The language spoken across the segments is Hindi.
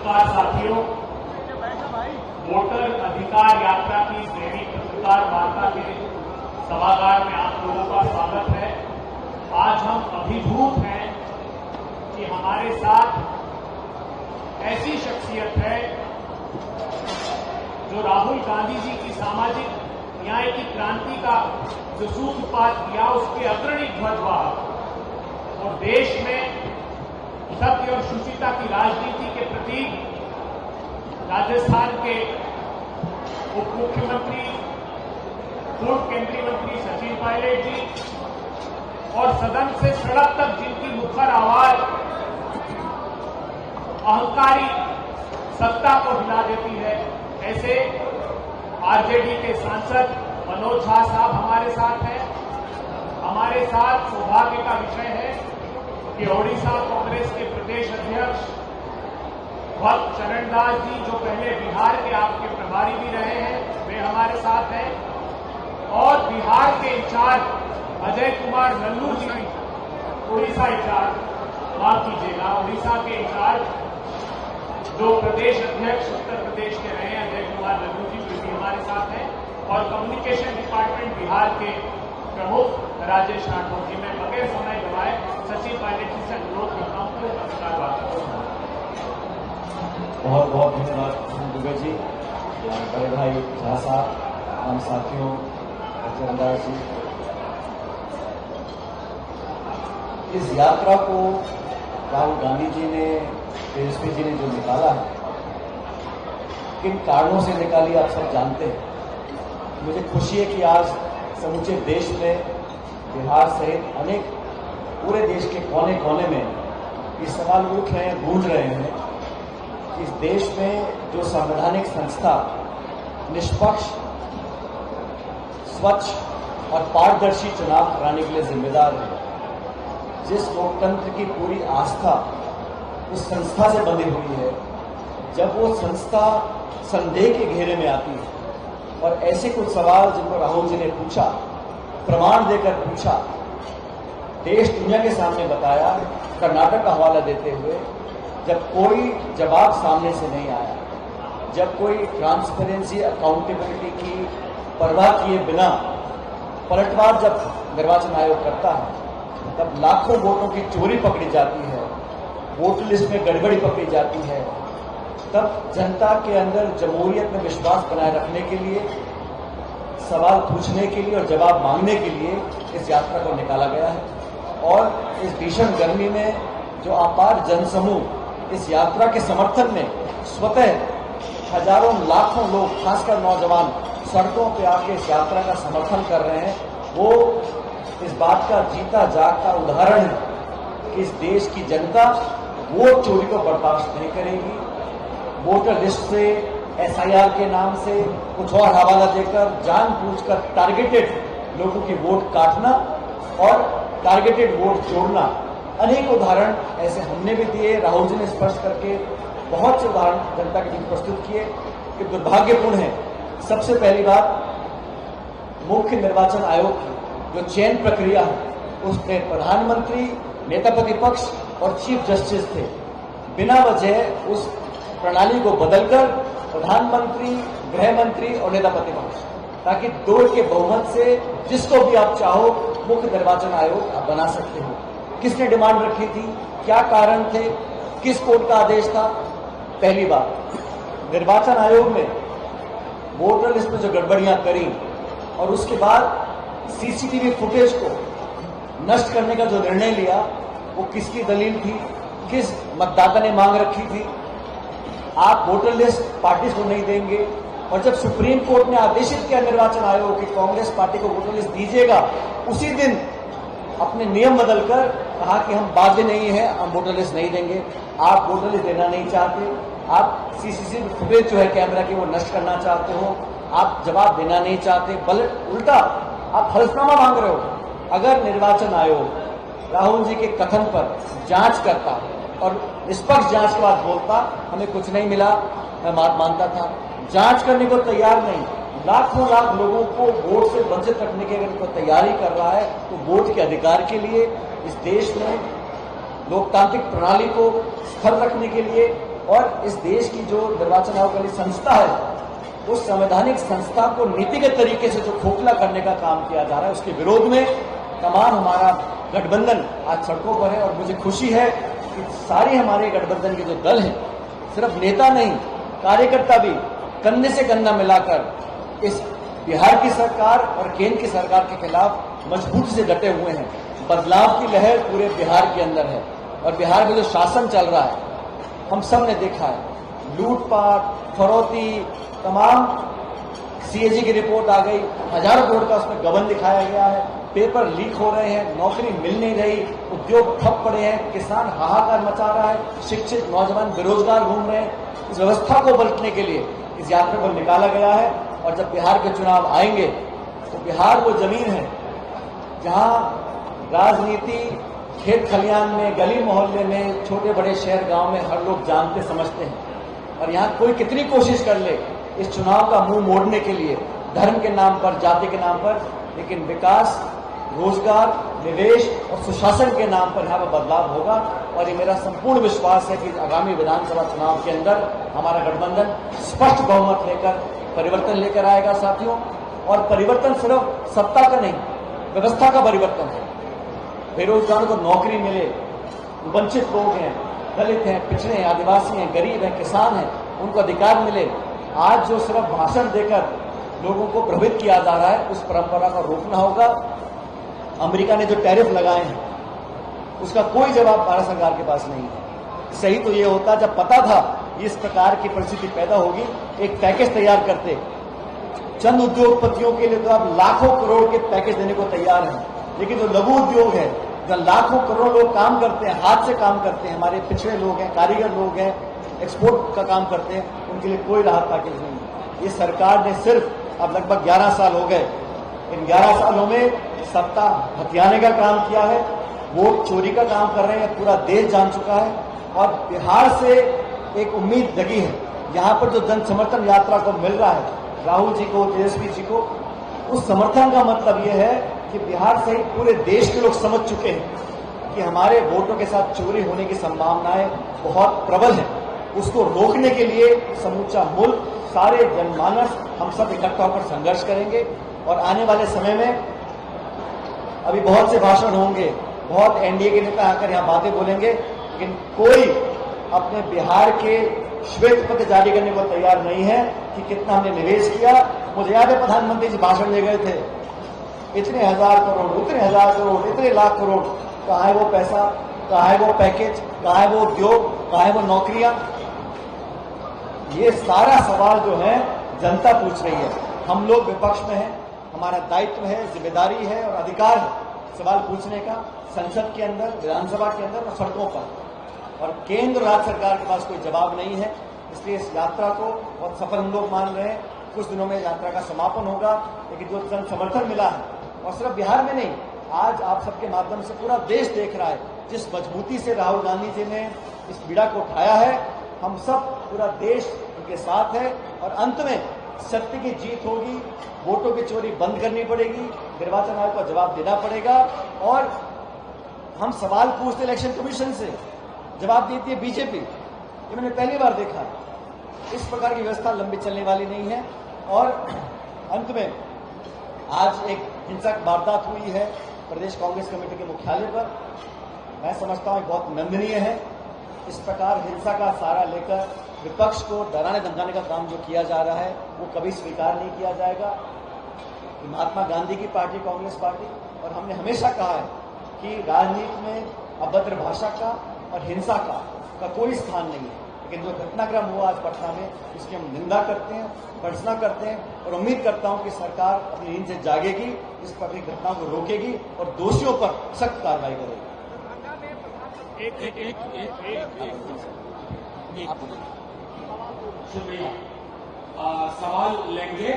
नमस्कार साथियों, वोटर अधिकार यात्रा की दैनिक पत्रकार वार्ता के सभागार में आप लोगों का स्वागत है। आज हम अभिभूत हैं कि हमारे साथ ऐसी शख्सियत है जो राहुल गांधी जी की सामाजिक न्याय की क्रांति का जो सूत्रपात किया उसके अग्रणी ध्वजवाहक और देश में सत्य और सुचिता की राजनीति के प्रतीक राजस्थान के उप मुख्यमंत्री पूर्व केंद्रीय मंत्री सचिन पायलट जी और सदन से सड़क तक जिनकी मुखर आवाज अहंकारी सत्ता को हिला देती है, ऐसे आरजेडी के सांसद मनोज झा साहब हमारे साथ हैं। हमारे साथ सौभाग्य का विषय है कि ओडिशा कांग्रेस के प्रदेश अध्यक्ष भक्त चरण दास जी, जो पहले बिहार के आपके प्रभारी भी रहे हैं, वे हमारे साथ हैं। और बिहार के इंचार्ज अजय कुमार लल्लू जी, उड़ीसा इंचार्ज, माफ कीजिएगा, उड़ीसा के इंचार्ज जो प्रदेश अध्यक्ष उत्तर प्रदेश के रहे हैं, अजय कुमार लल्लू जी भी हमारे साथ हैं। और कम्युनिकेशन डिपार्टमेंट बिहार के प्रमुख राजेश राठौर जी। मैं बगैर समय गवाए सचिन पायलट जी से अनुरोध करता हूं कि पत्रकार वार्ता करें। बहुत बहुत धन्यवाद दुबे जी, बड़े भाई झा साहब, आम साथियों, चरणदास जी। इस यात्रा को राहुल गांधी जी ने, तेजस्वी जी ने जो निकाला है, किन कारणों से निकाली आप सब जानते हैं। मुझे खुशी है कि आज समूचे देश में, बिहार सहित अनेक पूरे देश के कोने कोने में ये सवाल उठ रहे हैं, गूंज रहे हैं कि इस देश में जो संवैधानिक संस्था निष्पक्ष, स्वच्छ और पारदर्शी चुनाव कराने के लिए जिम्मेदार है, जिस लोकतंत्र की पूरी आस्था उस संस्था से बंधी हुई है, जब वो संस्था संदेह के घेरे में आती है और ऐसे कुछ सवाल जिनको राहुल जी ने पूछा, प्रमाण देकर पूछा, देश दुनिया के सामने बताया, कर्नाटक का हवाला देते हुए, जब कोई जवाब सामने से नहीं आया, जब कोई ट्रांसपेरेंसी, अकाउंटेबिलिटी की परवाह किए बिना पलटवार जब निर्वाचन आयोग करता है, तब लाखों वोटों की चोरी पकड़ी जाती है, वोटर लिस्ट में गड़बड़ी पकड़ी जाती है, तब जनता के अंदर जमहूरियत में विश्वास बनाए रखने के लिए, सवाल पूछने के लिए और जवाब मांगने के लिए इस यात्रा को निकाला गया है। और इस भीषण गर्मी में जो अपार जनसमूह इस यात्रा के समर्थन में स्वतः हजारों लाखों लोग, खासकर नौजवान, सड़कों पे आके इस यात्रा का समर्थन कर रहे हैं, वो इस बात का जीता जागता उदाहरण है कि इस देश की जनता वोट चोरी को बर्दाश्त नहीं करेगी। वोटर लिस्ट से, एसआईआर के नाम से कुछ और हवाला देकर जानबूझकर टारगेटेड लोगों की वोट काटना और टारगेटेड वोट जोड़ना, अनेक उदाहरण ऐसे हमने भी दिए, राहुल जी ने स्पष्ट करके बहुत से उदाहरण जनता के बीच प्रस्तुत किए कि दुर्भाग्यपूर्ण है। सबसे पहली बात, मुख्य निर्वाचन आयोग की जो चयन प्रक्रिया है, उसमें प्रधानमंत्री, नेता प्रतिपक्ष और चीफ जस्टिस थे। बिना वजह उस प्रणाली को बदलकर प्रधानमंत्री, गृह मंत्री और नेता प्रतिपक्ष, ताकि 2 के बहुमत से जिसको भी आप चाहो मुख्य निर्वाचन आयोग आप बना सकते हो। किसने डिमांड रखी थी, क्या कारण थे, किस कोर्ट का आदेश था? पहली बात, निर्वाचन आयोग ने वोटर लिस्ट में जो गड़बड़ियां करी और उसके बाद सीसीटीवी फुटेज को नष्ट करने का जो निर्णय लिया, वो किसकी दलील थी, किस मतदाता ने मांग रखी थी? आप वोटर लिस्ट पार्टी को नहीं देंगे, और जब सुप्रीम कोर्ट ने आदेशित किया निर्वाचन आयोग कि कांग्रेस पार्टी को वोटर लिस्ट दीजिएगा, उसी दिन अपने नियम बदलकर कहा कि हम बाध्य नहीं है, हम वोटर लिस्ट नहीं देंगे। आप वोटर लिस्ट देना नहीं चाहते, आप सीसीटीवी फुटेज जो है कैमरा की वो नष्ट करना चाहते हो, आप जवाब देना नहीं चाहते, बल्कि उल्टा आप हलफनामा मांग रहे हो। अगर निर्वाचन आयोग राहुल जी के कथन पर जांच करता और निष्पक्ष जांच के बाद बोलता हमें कुछ नहीं मिला, मैं बात मानता था, जांच करने को तैयार नहीं, लाखों लाख लोगों को वोट से वंचित रखने की अगर कोई तैयारी कर रहा है, तो वोट के अधिकार के लिए, इस देश में लोकतांत्रिक प्रणाली को स्थिर रखने के लिए, और इस देश की जो निर्वाचन आयोग वाली संस्था है, उस संवैधानिक संस्था को नीतिगत तरीके से जो खोखला करने का काम किया जा रहा है, उसके विरोध में तमाम हमारा गठबंधन आज सड़कों पर है। और मुझे खुशी है कि सारे हमारे गठबंधन के जो दल हैं, सिर्फ नेता नहीं, कार्यकर्ता भी कंधे से कंधा मिलाकर इस बिहार की सरकार और केंद्र की सरकार के खिलाफ मजबूती से डटे हुए हैं। बदलाव की लहर पूरे बिहार के अंदर है और बिहार में जो शासन चल रहा है, हम सब ने देखा है, लूटपाट, फरौती, तमाम सीएजी की रिपोर्ट आ गई, हजारों करोड़ का उसमें गबन दिखाया गया है, पेपर लीक हो रहे हैं, नौकरी मिल नहीं रही, उद्योग ठप पड़े हैं, किसान हाहाकार मचा रहा है, शिक्षित नौजवान बेरोजगार घूम रहे हैं। इस व्यवस्था को पलटने के लिए इस यात्रा को निकाला गया है। और जब बिहार के चुनाव आएंगे तो बिहार वो जमीन है जहां राजनीति खेत खलियान में, गली मोहल्ले में, छोटे बड़े शहर गांव में हर लोग जानते समझते हैं। और यहां कोई कितनी कोशिश कर ले इस चुनाव का मुंह मोड़ने के लिए, धर्म के नाम पर, जाति के नाम पर, लेकिन विकास, रोजगार, निवेश और सुशासन के नाम पर यहाँ पर बदलाव होगा। और ये मेरा संपूर्ण विश्वास है कि आगामी विधानसभा चुनाव के अंदर हमारा गठबंधन स्पष्ट बहुमत लेकर परिवर्तन लेकर आएगा साथियों। और परिवर्तन सिर्फ सत्ता का नहीं, व्यवस्था का परिवर्तन है। बेरोजगारों को नौकरी मिले, वंचित लोग हैं, दलित हैं, पिछड़े हैं, आदिवासी हैं, गरीब हैं, किसान हैं, उनको अधिकार मिले। आज जो सिर्फ भाषण देकर लोगों को प्रभावित किया जा रहा है, उस परंपरा को रोकना होगा। अमेरिका ने जो टैरिफ लगाए हैं, उसका कोई जवाब भारत सरकार के पास नहीं है। सही तो ये होता, जब पता था इस प्रकार की परिस्थिति पैदा होगी, एक पैकेज तैयार करते। चंद उद्योगपतियों के लिए तो आप लाखों करोड़ के पैकेज देने को तैयार हैं, लेकिन जो लघु उद्योग है, जहाँ लाखों करोड़ लोग काम करते हैं, हाथ से काम करते हैं, हमारे पिछड़े लोग हैं, कारीगर लोग हैं, एक्सपोर्ट का काम करते हैं, उनके लिए कोई राहत पैकेज नहीं है। ये सरकार ने सिर्फ अब लगभग 11 साल हो गए, इन 11 सालों में सत्ता हथियाने का काम किया है, वोट चोरी का काम कर रहे हैं, पूरा देश जान चुका है। और बिहार से एक उम्मीद जगी है, यहाँ पर जो जन समर्थन यात्रा को मिल रहा है, राहुल जी को, तेजस्वी जी को, उस समर्थन का मतलब यह है कि बिहार सहित पूरे देश के लोग समझ चुके हैं कि हमारे वोटों के साथ चोरी होने की संभावनाएं बहुत प्रबल है। उसको रोकने के लिए समूचा मुल्क, सारे जनमानस, हम सब इकट्ठा होकर संघर्ष करेंगे। और आने वाले समय में अभी बहुत से भाषण होंगे, बहुत एनडीए के नेता आकर यहाँ बातें बोलेंगे, लेकिन कोई अपने बिहार के श्वेत पत्र जारी करने को तैयार नहीं है कि कितना हमने निवेश किया। मुझे याद है प्रधानमंत्री जी भाषण दे गए थे, इतने हजार करोड़, उतने हजार करोड़, इतने लाख करोड़, कहाँ है वो पैसा, कहाँ है वो पैकेज, कहाँ है वो उद्योग, कहाँ है वो नौकरियां। ये सारा सवाल जो है जनता पूछ रही है। हम लोग विपक्ष में हैं, हमारा दायित्व है, जिम्मेदारी है और अधिकार है सवाल पूछने का, संसद के अंदर, विधानसभा के अंदर और सड़कों पर। और केंद्र और राज्य सरकार के पास कोई जवाब नहीं है, इसलिए इस यात्रा को बहुत सफल हम लोग मान रहे हैं। कुछ दिनों में यात्रा का समापन होगा, लेकिन जो जन समर्थन मिला है, और सिर्फ बिहार में नहीं, आज आप सबके माध्यम से पूरा देश देख रहा है, जिस मजबूती से राहुल गांधी जी ने इस बीड़ा को उठाया है, हम सब, पूरा देश उनके साथ है। और अंत में सत्य की जीत होगी, वोटों की चोरी बंद करनी पड़ेगी, निर्वाचन आयोग को जवाब देना पड़ेगा। और हम सवाल पूछते इलेक्शन कमीशन से, जवाब देती है बीजेपी। ये मैंने पहली बार देखा है। इस प्रकार की व्यवस्था लंबी चलने वाली नहीं है। और अंत में आज एक हिंसक वारदात हुई है प्रदेश कांग्रेस कमेटी के मुख्यालय पर। मैं समझता हूं बहुत निंदनीय है। इस प्रकार हिंसा का सहारा लेकर विपक्ष को डराने धमकाने का काम जो किया जा रहा है, वो कभी स्वीकार नहीं किया जाएगा। महात्मा गांधी की पार्टी कांग्रेस पार्टी, और हमने हमेशा कहा है कि राजनीति में अभद्र भाषा का और हिंसा का कोई स्थान नहीं है। लेकिन जो घटनाक्रम हुआ आज पटना में, इसकी हम निंदा करते हैं, भर्त्सना करते हैं और उम्मीद करता हूं कि सरकार अपनी नींद से जागेगी, इस प्रकार की घटनाओं को रोकेगी और दोषियों पर सख्त कार्रवाई करेगी। शुक्रिया। सवाल लेंगे।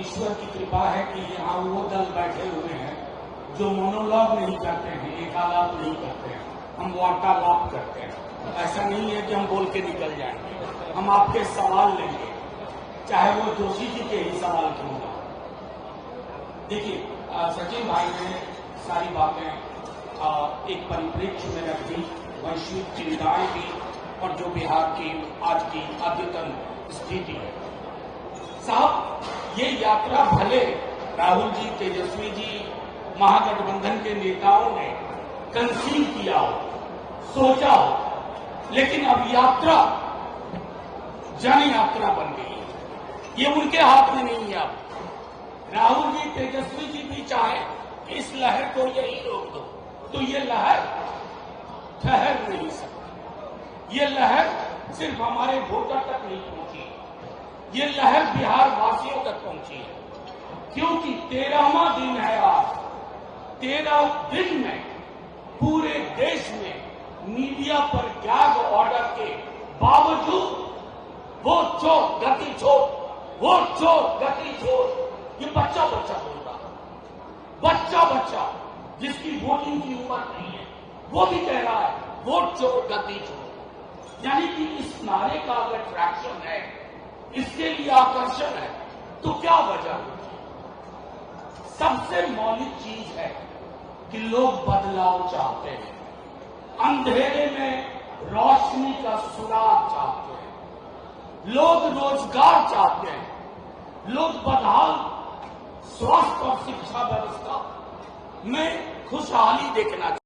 ईश्वर की कृपा है कि यहाँ वो दल बैठे हुए हैं जो मोनोलॉग नहीं करते हैं, एकालाप नहीं करते हैं, हम वार्तालाप करते हैं। ऐसा नहीं है कि हम बोल के निकल जाएंगे, हम आपके सवाल लेंगे, चाहे वो जोशी जी के ही सवाल क्यों ना। देखिए, सचिन भाई ने सारी बातें एक परिप्रेक्ष्य में रखी, वैश्विक चिंताएं भी और जो बिहार की आज की अद्यतन स्थिति है। साहब, ये यात्रा भले राहुल जी, तेजस्वी जी, महागठबंधन के नेताओं ने कंसीव किया हो, सोचा हो, लेकिन अब यात्रा जन यात्रा बन गई है। ये उनके हाथ में नहीं है। अब राहुल जी, तेजस्वी जी भी चाहे कि इस लहर को यही रोक दो, तो ये लहर ठहर नहीं सकती। ये लहर सिर्फ हमारे वोटर तक नहीं पहुंची, ये लहर बिहार वासियों तक पहुंची है, क्योंकि 13वां दिन है आज। 13 दिन में पूरे देश में मीडिया पर गैग ऑर्डर के बावजूद वोट चोर गति छोड़, वोट चोर गति छोड़, ये बच्चा बच्चा बोल रहा है। बच्चा बच्चा जिसकी वोटिंग की उम्र नहीं है, वो भी कह रहा है वोट चोर गति छोड़। यानी कि इस नारे का अगर ट्रैक्शन है, इसके लिए आकर्षण है, तो क्या वजह है? सबसे मौलिक चीज है कि लोग बदलाव चाहते हैं, अंधेरे में रोशनी का सुराग चाहते हैं, लोग रोजगार चाहते हैं, लोग बदहाल स्वास्थ्य और शिक्षा व्यवस्था में खुशहाली देखना चाहते हैं।